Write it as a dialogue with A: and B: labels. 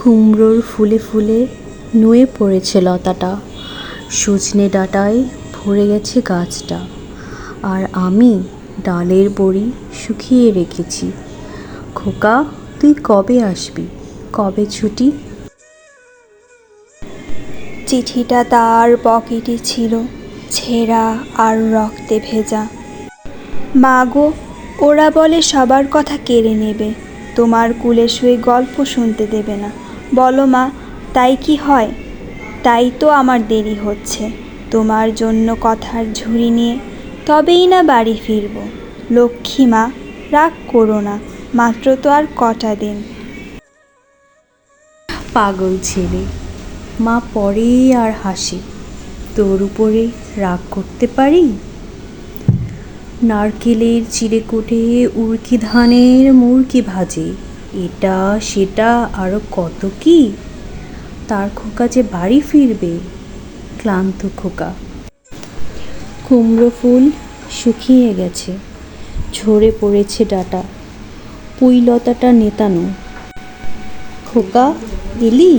A: কুমড়োর ফুলে ফুলে নুয়ে পড়েছে লতাটা, সজনে ডাঁটায় ভরে গেছে গাছটা, আর আমি ডালের বড়ি শুকিয়ে রেখেছি। খোকা, তুই কবে আসবি? কবে ছুটি?
B: চিঠিটা তার পকেটে ছিল, ছেঁড়া আর রক্তে ভেজা। মা গো, ওরা বলে সবার কথা কেড়ে নেবে, তোমার কুলে শুয়ে গল্প শুনতে দেবে না। বলো মা, তাই কি হয়? তাই তো আমার দেরি হচ্ছে তোমার জন্য কথার ঝুড়ি নিয়ে, তবেই না বাড়ি ফিরব। লক্ষ্মী মা, রাগ করো না, মাত্র তো আর কটা দিন।
A: পাগল ছেলে, মা পড়ে আর হাসে। তোর উপরে রাগ করতে পারি? নারকেলের চিড়েকুটে উড়কি ধানের মুড়কি ভাজে, এটা সেটা আরও কত কি। তার খোকা যে বাড়ি ফিরবে, ক্লান্ত খোকা। কুমড়ো ফুল শুকিয়ে গেছে, ঝরে পড়েছে ডাঁটা, পুঁই লতাটা নেতানো। খোকা, এলি?